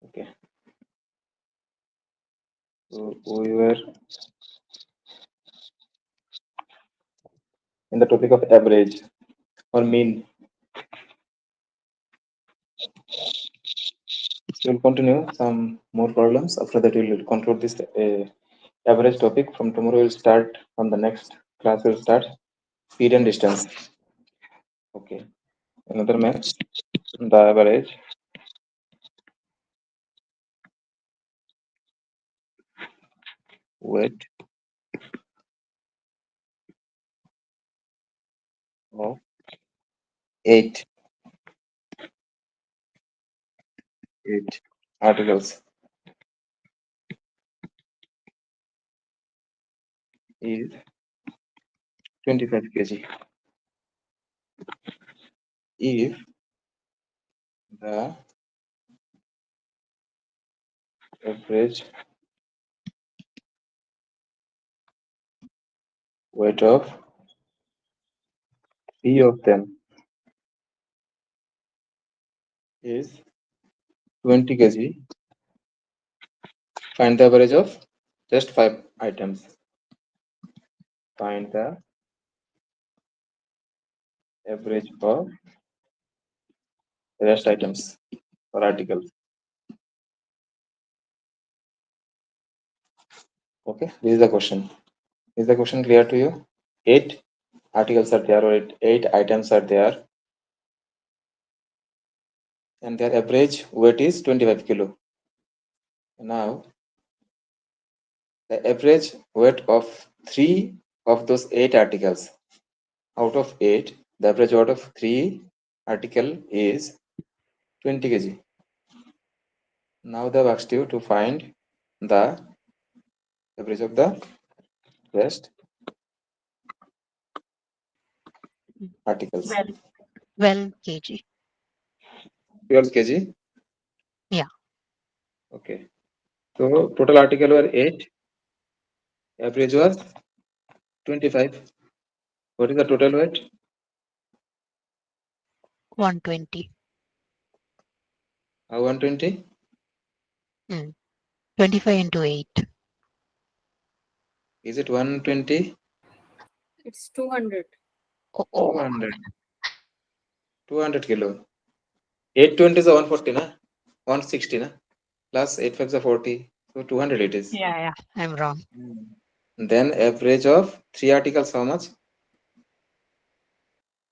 Okay. So we were in the topic of average or mean. So we'll continue some more problems. After that, we'll conclude this average topic. From tomorrow, we'll start on the next class. We'll start speed and distance. Okay. Another match. The average weight of eight eight articles is 25 kg. If the average weight of three of them is 20 kg, find the average of just 5 items. Find the average of rest items or articles. Okay, this is the question. Is the question clear to you? 8 articles are there, or 8 items are there, and their average weight is 25 kilo. Now, the average weight of 3 of those 8 articles, out of 8, the average weight of 3 article is 20 kg. Now they have asked you to find the average of the rest articles. 12 kg. 12 kg. Yeah. Okay. So total article were 8. Average was 25. What is the total weight? 120. 120. 25 into 8. Is it 120? It's 200. Oh. 200. 200 kilo. 820 is a 140, na? 160, na? Plus 8 5 is a 40. So 200 it is. Yeah, I'm wrong. Then average of 3 articles, how much?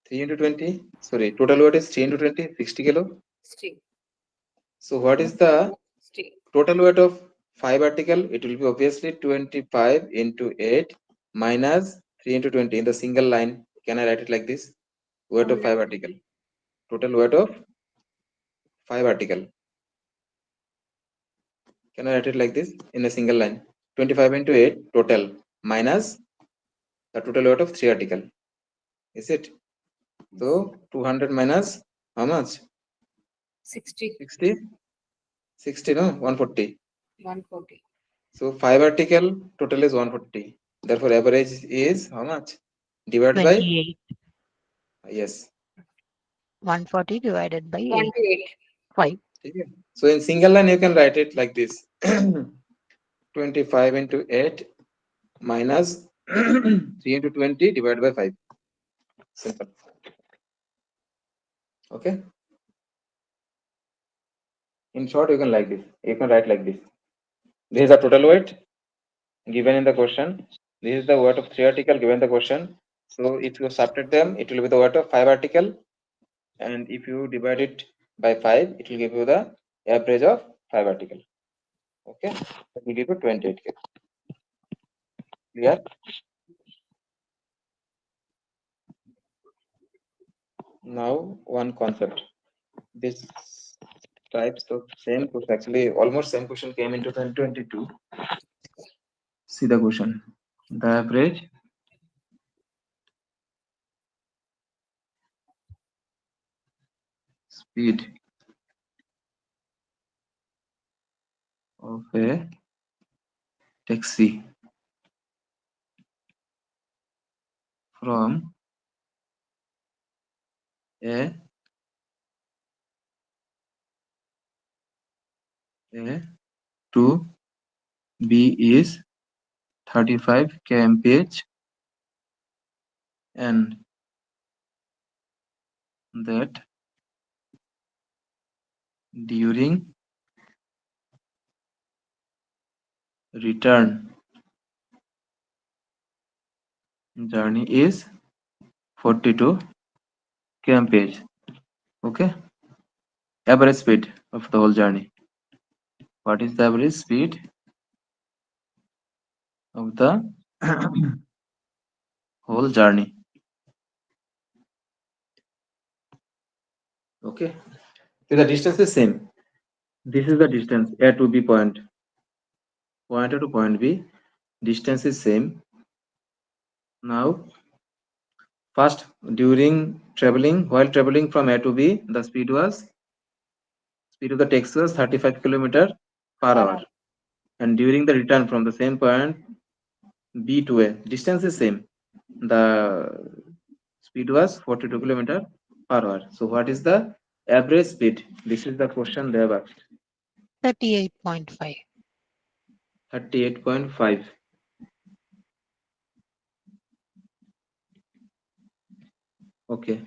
3 into 20. Sorry, total weight is 3 into 20, 60 kilo. 60. So what is the 60. total weight of 5 article? It will be obviously 25 into 8 minus 3 into 20 in the single line. Can I write it like this? Weight of 5 article. Total weight of 5 article. Can I write it like this in a single line? 25 into 8 total minus the total weight of 3 article. Is it? So 200 minus how much? 60. 60? 60, no? 140. 140. So 5 article total is 140. Therefore average is how much? Divided by 28. yes. 140 divided by 28. 5. So in single line you can write it like this. 25 into 8 minus 3 into 20 divided by 5. Simple. Okay. In short, you can like this. You can write like this. This is the total weight given in the question. This is the weight of 3 article given the question. So if you subtract them, it will be the weight of 5 article. And if you divide it by 5, it will give you the average of 5 article. Okay. It will give you 28 kg. Clear? Now one concept. This types of same question, actually almost same question came into 2022. See the question. The average speed of a taxi from a A to B is 35 kmph, and that during return journey is 42 kmph. Okay, average speed of the whole journey. What is the average speed of the whole journey? Okay, so the distance is same. This is the distance A to B point. Point A to point B. Distance is same. Now, first while traveling from A to B, the speed of the taxi was 35 kilometer per hour. And during the return from the same point B to A, distance is same. The speed was 42 kilometer per hour. So what is the average speed? This is the question they have asked. 38.5. 38.5. Okay.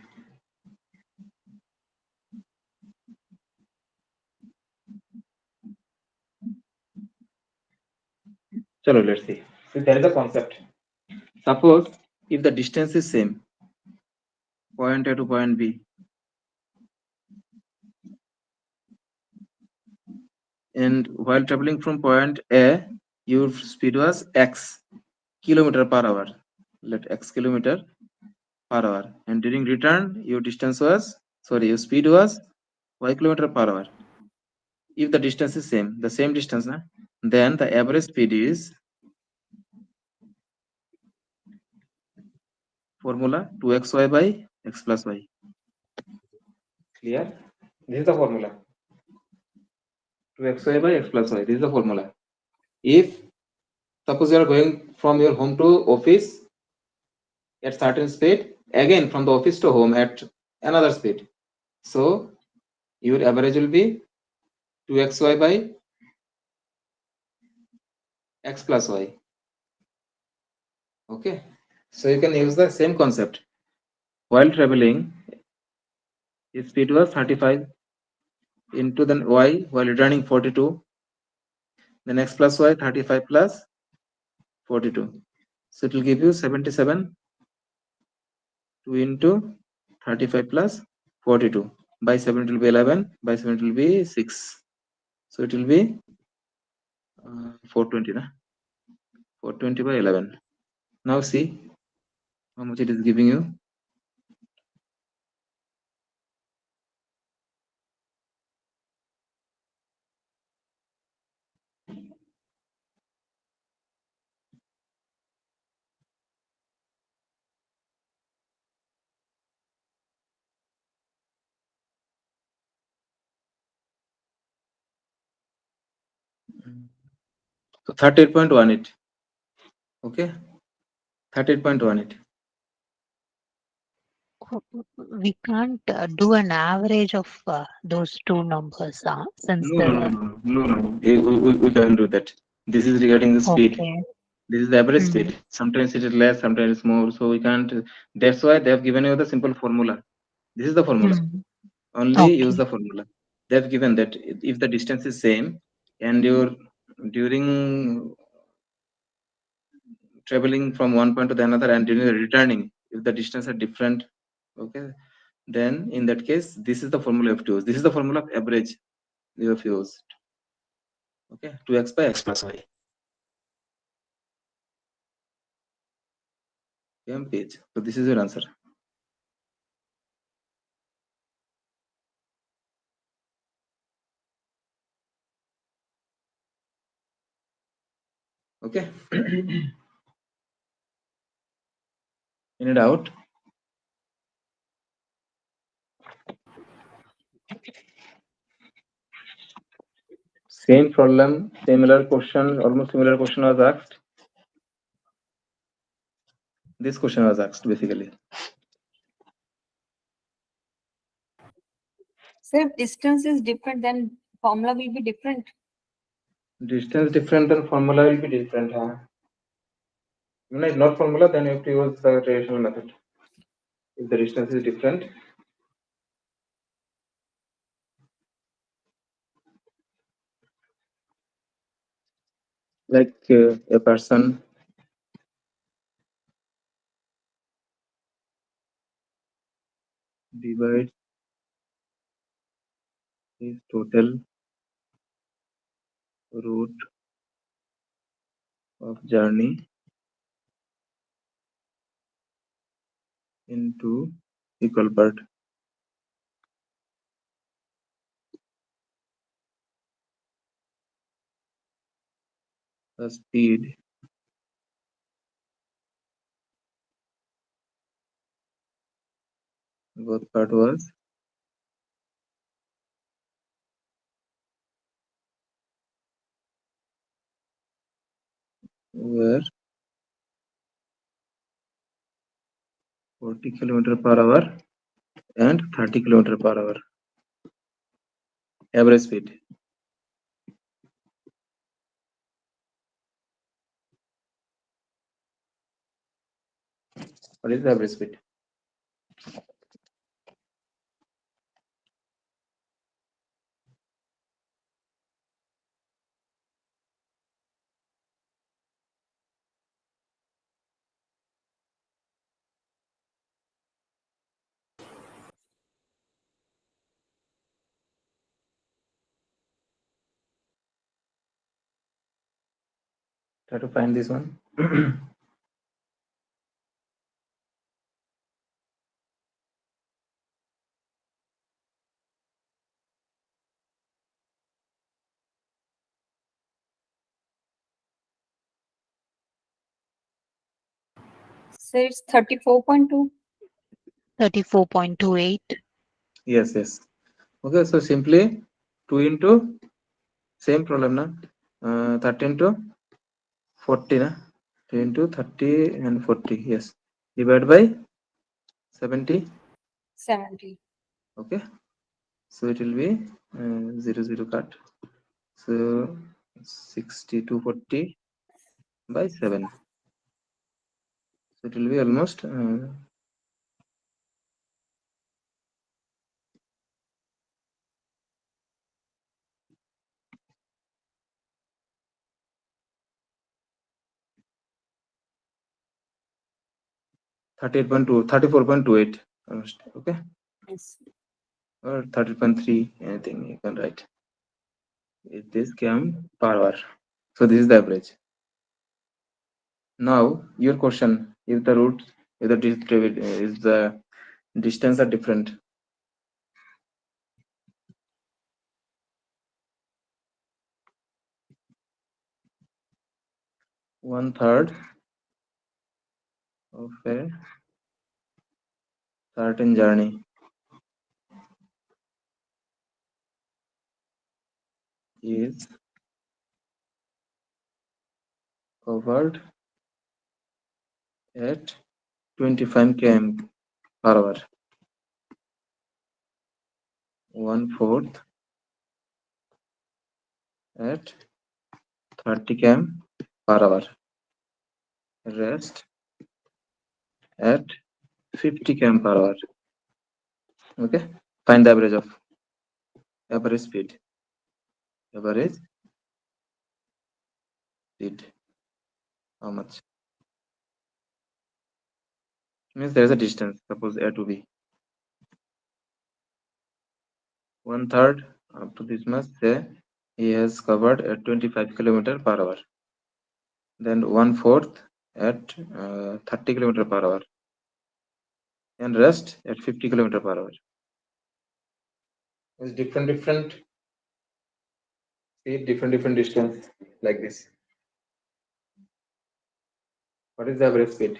Chalo, let's see. So there is a concept. Suppose if the distance is same, point A to point B, and while traveling from point A, your speed was x kilometer per hour. Let x kilometer per hour, and during return, your your speed was y kilometer per hour. If the distance is same, the same distance, na, then the average speed is formula 2xy by x plus y. Clear? This is the formula. 2xy by x plus y. This is the formula. If suppose you are going from your home to office at certain speed, again from the office to home at another speed, so your average will be 2xy by x plus y. Okay, so you can use the same concept. While traveling, his speed was 35 into the y, while returning 42, then x plus y 35 plus 42, so it will give you 77. 2 into 35 plus 42, by 7 it will be 11, by 7 it will be 6, so it will be 420, na? 420 by 11. Now see how much it is giving you. So 38.18. Okay, 38.18. We can't do an average of those two numbers since No, no, no, the. no, no, no, no. We can't do that. This is regarding the speed. Okay. This is the average Mm. speed. Sometimes it is less, sometimes it's more. So we can't. That's why they have given you the simple formula. This is the formula. Mm. Only use Okay. the formula. They have given that if the distance is same and you're during traveling from one point to the another and during the returning, if the distance are different, okay, then in that case, this is the formula you have to use. This is the formula of average you have used. Okay, 2x by x plus y. Same page. So this is your answer. Okay. Any doubt? Same problem, similar question, almost similar question was asked. This question was asked basically. So if distance is different, then formula will be different. Distance different, then formula will be different, huh? If not formula, then you have to use the traditional method. If the distance is different, like a person divides his total route of journey into equal part. The speed both part was were 40 kilometer per hour and 30 kilometer per hour. Average speed. What is the average speed? Try to find this one. So it's 34.2. 34.28. Yes, yes. Okay, so simply 2 into same problem na 30 into 40 na 2 into 30 and 40. Yes, divide by 70. 70. Okay, so it will be 0 0 cut. So 60 to 40 by 7. So it will be almost 38.2, 34.28 almost. Okay, Yes. or 30.3, anything you can write. It is km per hour. So this is the average. Now your question: if the route, if the distance are different, one third of a certain journey is covered at 25 km per hour. One fourth at 30 km per hour. Rest at 50 km per hour. Okay, find the average of average speed. Average speed. How much? Means there is a distance. Suppose A to B. One third up to this much. Say he has covered at 25 kilometer per hour. Then one fourth at 30 kilometer per hour, and rest at 50 kilometer per hour. It's different speed, different distance like this. What is the average speed?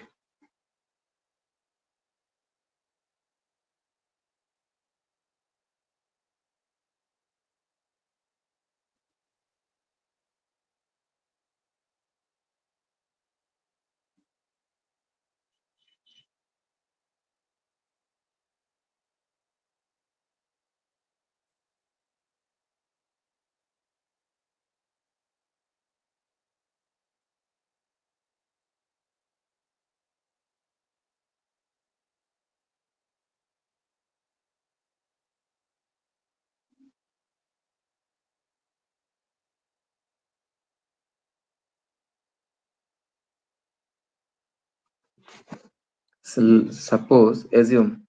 Suppose, assume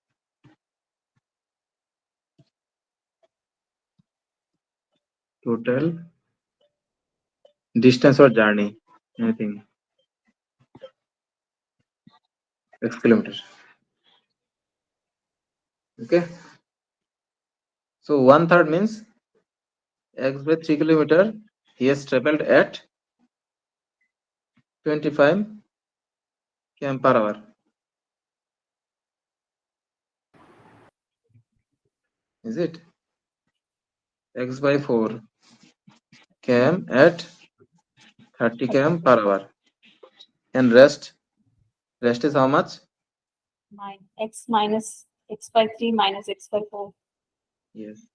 total distance or journey, anything, X kilometer. Okay. So 1/3 means X by 3 kilometer. He has traveled at 25 km per hour. Is it? X by 4 km at 30 km per hour. And rest is how much? X minus X by 3 minus X by 4. Yes.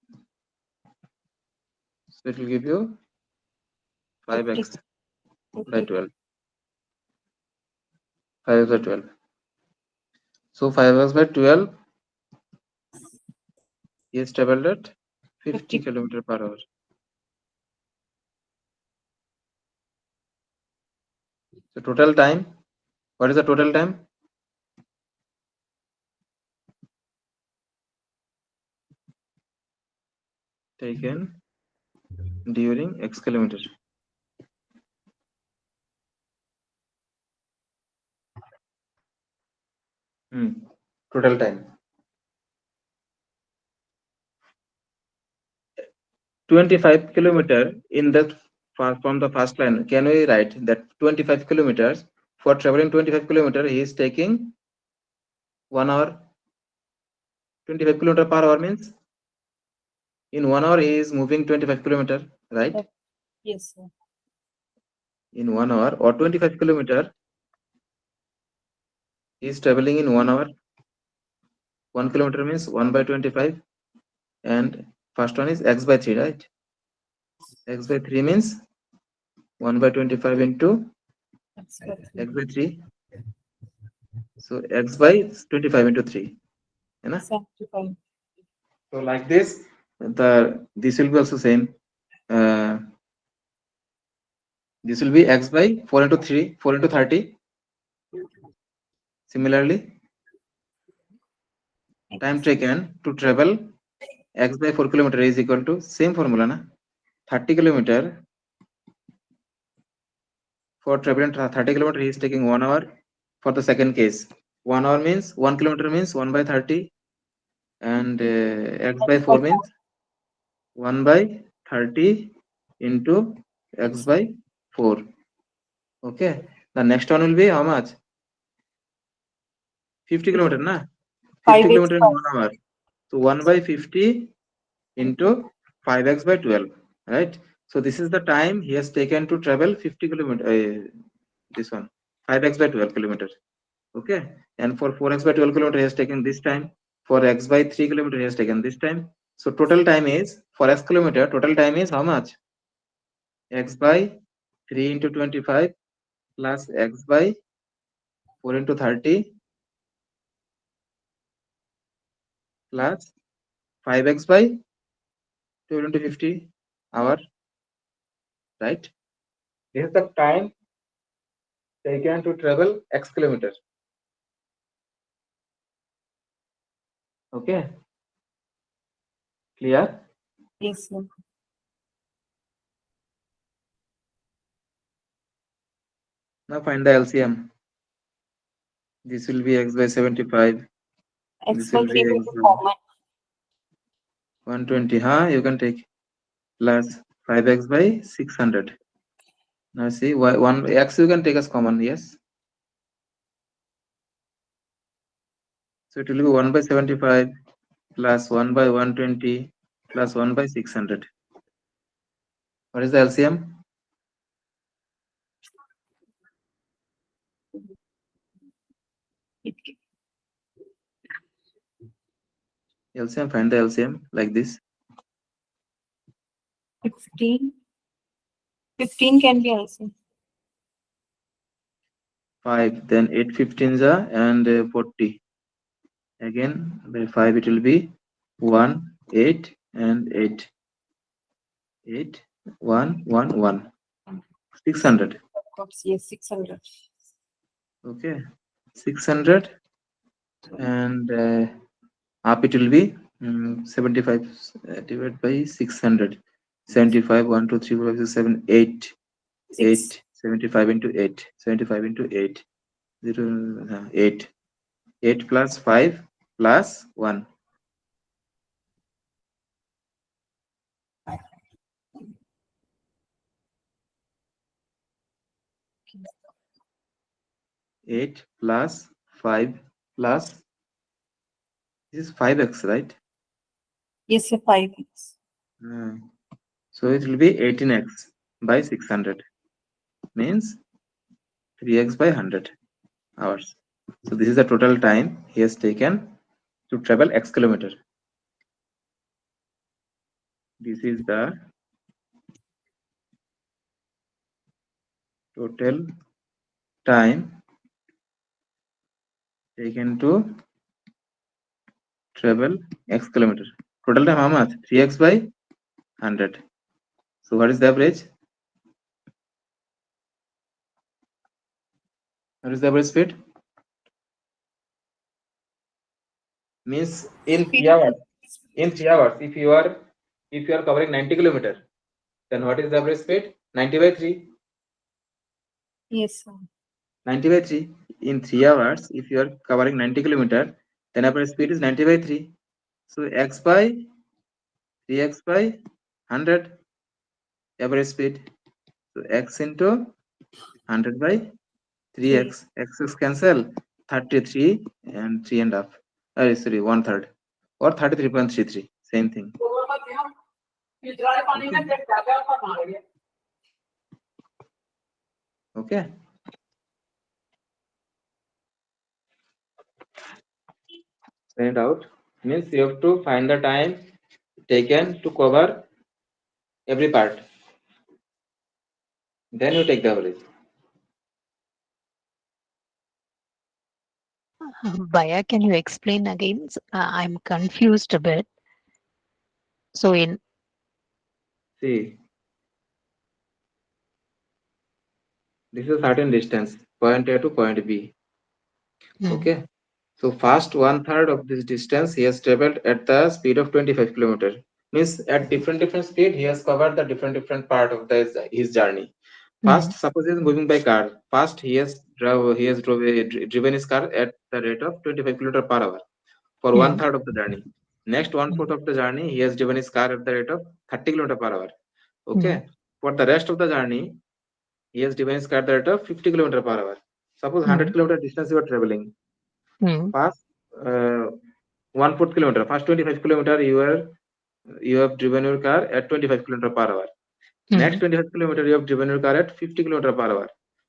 So it will give you 5x by 12. 5x by 12. So 5x by 12 is traveled at 50 km per hour. So total time, what is the total time? Taken during X kilometer. Total time. 25 kilometer in that from the first line. Can we write that 25 kilometers for traveling 25 kilometer he is taking 1 hour. 25 kilometer per hour means in 1 hour he is moving 25 kilometer, right? Yes, sir. In 1 hour or 25 kilometer he is traveling in 1 hour. 1 kilometer means 1 by 25 and first one is x by 3, right? X by 3 means 1 by 25 into X by x 3. by 3. So x by 25 into 3. You know? 75. So like this, this will be also same. This will be x by 4 into 3, 4 into 30. Similarly, time taken to travel x by 4 kilometer is equal to same formula, na? 30 kilometer. For traveling 30 kilometer, he is taking 1 hour. For the second case, 1 hour means 1 kilometer means 1 by 30, and x by 4 means 1 by 30 into x by 4. Okay. The next one will be how much? 50 kilometer, na? 50 kilometer in 1 hour. So 1 by 50 into 5x by 12, right? So this is the time he has taken to travel 50 kilometer. This one, 5x by 12 kilometers. Okay. And for 4x by 12 kilometer, he has taken this time. For x by 3 kilometer, he has taken this time. So total time is, for x kilometer, total time is how much? X by 3 into 25 plus x by 4 into 30 plus 5x by 12 into 50 hour, right? This is the time taken to travel x kilometer. Okay. Clear? Yes, sir. Now find the LCM. This will be x by 75. X This by will 3 be will x be by common. 120. You can take plus 5x by 600. Now see, one x you can take as common, yes. So it will be 1 by 75 plus 1 by 120 plus 1 by 600. What is the LCM? It, LCM, find the LCM like this. 15. 15 can be also. 5, then 8 15s and 40. Again, by 5 it will be 1, 8 and 8. 8, 1, 1, 1. 600. Yes, 600. Okay. 600, and up it will be 75 divided by 600. 75, 1, 2, 3, 4, 5, 6, 7, 8. 6. 8, 75 into 8. 75 into 8. 0, 8. 8 plus 5 plus 1. 8 plus 5 plus, this is 5x, right? Yes, sir, 5x. Hmm. So it will be 18x by 600, means 3x by 100 hours. So this is the total time he has taken to travel x kilometer. This is the total time taken to travel x kilometer. Total time how much? 3x by 100. So what is the average? What is the average speed? Means in Speed 3 of hours. In 3 hours, if you are covering 90 kilometer, then what is the average speed? 90 by 3. yes, sir. 90 by 3. In 3 hours, if you are covering 90 kilometer, then average speed is 90 by 3. So x by 3x by 100 average speed. So x into 100 by 3. 3x. X is cancel 33 and 3 and half. Sorry, one third or 33.33. Same thing. Okay. Okay. Send out means you have to find the time taken to cover every part. Then you take the average. Baya, can you explain again? I'm confused a bit. So in See, this is a certain distance, point A to point B. mm, Okay. So first one third of this distance he has traveled at the speed of 25 kilometer. Means at different speed he has covered the different part of his journey. mm, First, suppose he is moving by car. First, driven his car at the rate of 25 kilometer per hour for one mm, third of the journey. Next one mm, fourth of the journey, he has driven his car at the rate of 30 kilometer per hour. mm, Okay. For the rest of the journey, he has driven his car at the rate of 50 kilometer per hour. Suppose 100 mm, kilometer distance you are traveling. mm, First, uh, one fourth kilometer. First 25 kilometer you have driven your car at 25 kilometer per hour. Next mm, 25 kilometer you have driven your car at 50 kilometer per hour.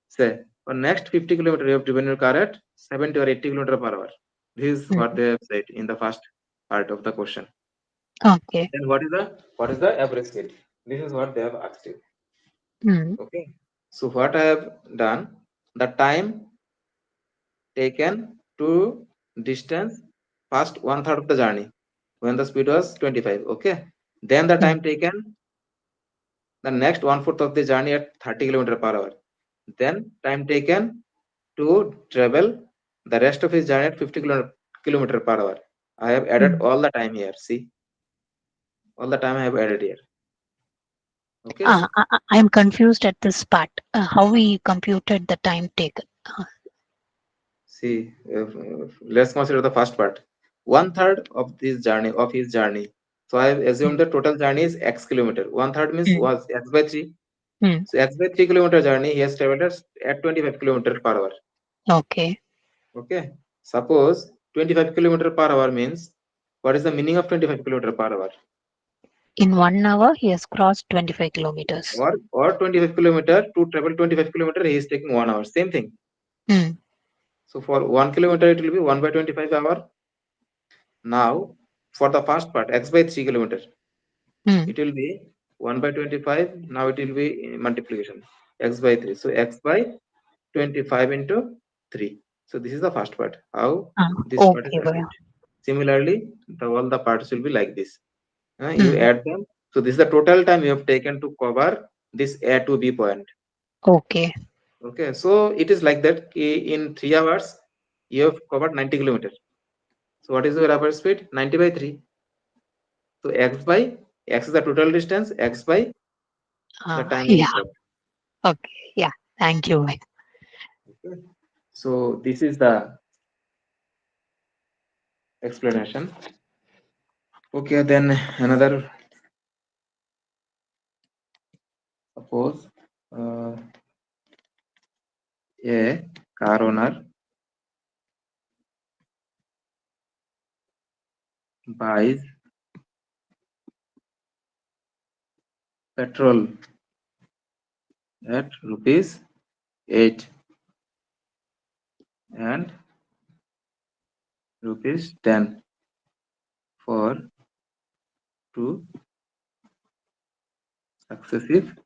Say, for next 50 kilometer you have driven your car at 70 or 80 kilometer per hour. This is what mm. they have said in the first part of the question. Okay. Then what is the average speed? This is what they have asked you. Mm, Okay. So what I have done, the time taken to distance past one third of the journey when the speed was 25. Okay. Then the mm, time taken the next one fourth of the journey at 30 kilometer per hour. Then time taken to travel the rest of his journey at 50 kilometer per hour. I have added mm. all the time here. See, all the time I have added here. Okay. I'm confused at this part. How we computed the time taken. See, let's consider the first part. One third of this journey of his journey. So I have assumed Mm, the total journey is x kilometer. One third means mm, was x by 3. mm. So x by 3 kilometer journey he has traveled at 25 kilometer per hour. Okay. Okay. Suppose 25 kilometer per hour means what is the meaning of 25 kilometer per hour? In 1 hour, he has crossed 25 kilometers. Or 25 kilometer to travel 25 kilometer he is taking 1 hour. Same thing. Mm, So for 1 kilometer it will be 1 by 25 hour. Now for the first part x by 3 kilometer mm, it will be 1 by 25. Now it will be multiplication x by 3. So x by 25 into 3. So this is the first part. How ah, this part is okay, Baya. achieved. Similarly, all the parts will be like this. You Mm, add them. So this is the total time you have taken to cover this A to B point. okay. Okay, so it is like that. In 3 hours You have covered 90 kilometers. So what is your average speed? 90 by 3. So x is the total distance, x by the time you Yeah. stop. Okay. Yeah. Thank you. Okay. So this is the explanation. Okay, then another, suppose a car owner buys petrol at rupees 8 and rupees 10 for 2 successive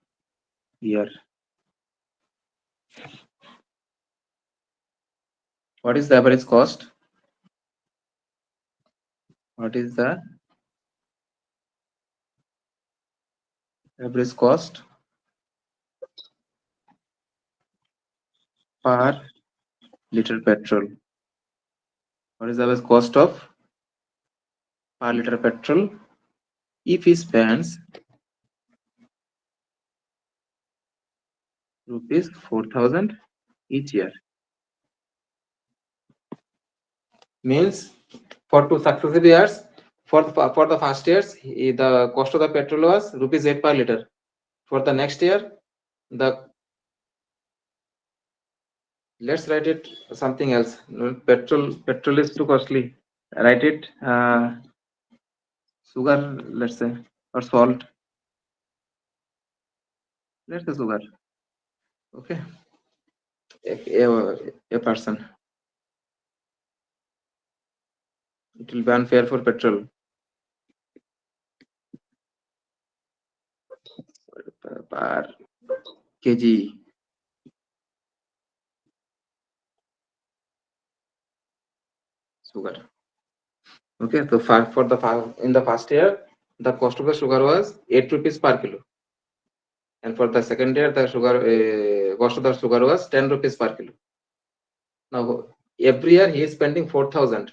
years. What is the average cost? What is the average cost per liter petrol? What is the average cost of per liter petrol if he spends rupees 4,000 each year? Means for 2 successive years, for the first years, the cost of the petrol was rupees 8 per liter. For the next year, the let's write it something else. No, petrol is too costly. Write it sugar, let's say, or salt. Let's say sugar. Okay, a person. It will be unfair for petrol. Per kg sugar. Okay, so in the first year, the cost of the sugar was 8 rupees per kilo, and for the second year, the sugar cost of the sugar was 10 rupees per kilo. Now every year he is spending 4,000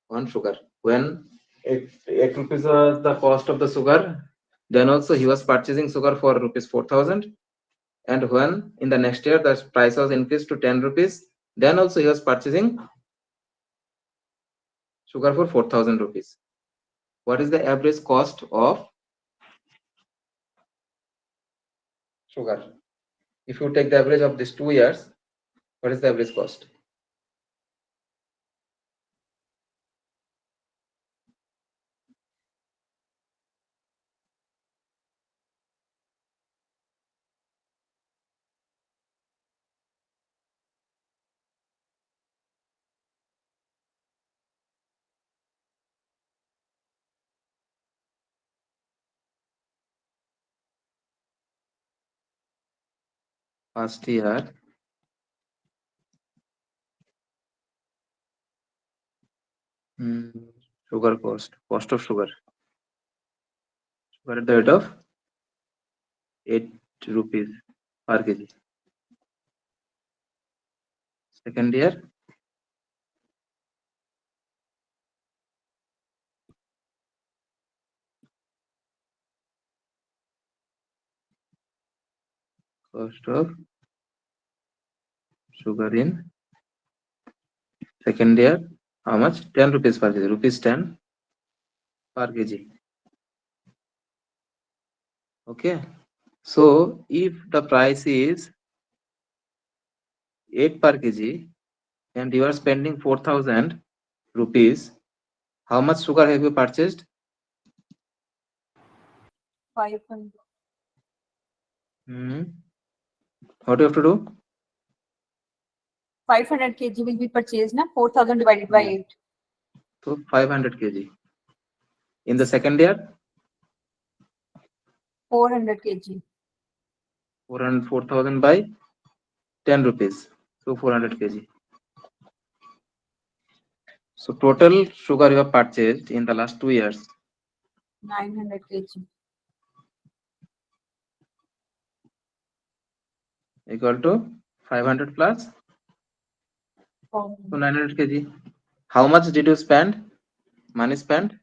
on sugar. When 8 rupees was the cost of the sugar, then also he was purchasing sugar for rupees 4,000. And when in the next year the price was increased to 10 rupees, then also he was purchasing sugar for 4,000 rupees. What is the average cost of sugar? If you take the average of these 2 years, what is the average cost? First year, sugar cost of sugar at the rate of 8 rupees per kg. Second year, cost of sugar in second year, how much? 10 rupees per kg, rupees 10 per kg. Okay, so if the price is 8 per kg and you are spending 4,000 rupees, how much sugar have you purchased? 500. What do you have to do? 500 kg will be purchased, na? 4,000 divided by 8. So 500 kg. In the second year, 400 kg. 4,000 by 10 rupees. So 400 kg. So total sugar you have purchased in the last 2 years 900 kg. equal to 500 plus So 900 kg. How much did you spend? Money spent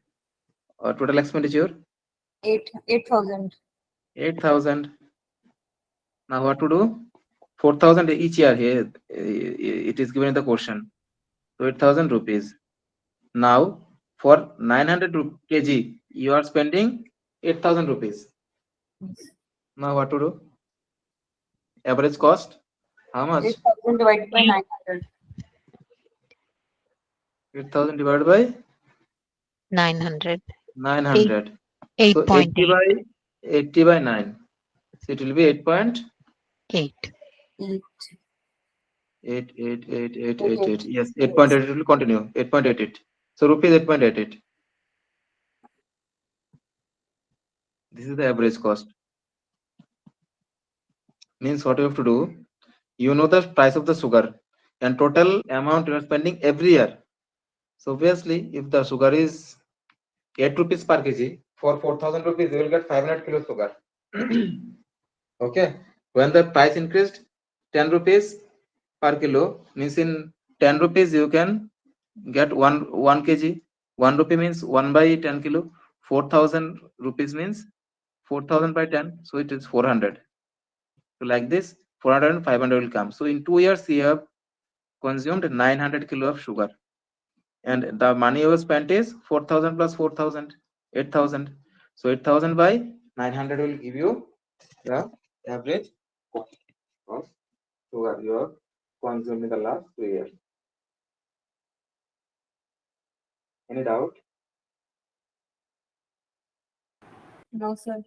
or total expenditure? 8,000. 8,000. Now what to do? 4,000 each year here. It is given in the question. So 8,000 rupees. Now for 900 kg, you are spending 8,000 rupees. Now what to do? Average cost? How much? 8,000 divided by 900. 8,000 divided by 900. 900. So 80 8.8. by 80 by 9. So it will be 8.8. 8. 8. 88888. Yes, Yes. 8.8. It will continue. 8.88. So rupees 8.88. This is the average cost. Means what you have to do, you know the price of the sugar and total amount you are spending every year. So obviously, if the sugar is 8 rupees per kg, for 4,000 rupees, you will get 500 kilo sugar. Okay. When the price increased 10 rupees per kilo, means in 10 rupees you can get 1 kg. 1 rupee means 1 by 10 kilo. 4,000 rupees means 4,000 by 10. So it is 400. So like this, 400 and 500 will come. So in 2 years, you have consumed 900 kilo of sugar. And the money you spent is 4,000 plus 4,000, 8,000. So 8,000 by 900 will give you the average cost of sugar you have consumed in the last 2 years. Any doubt? No, sir.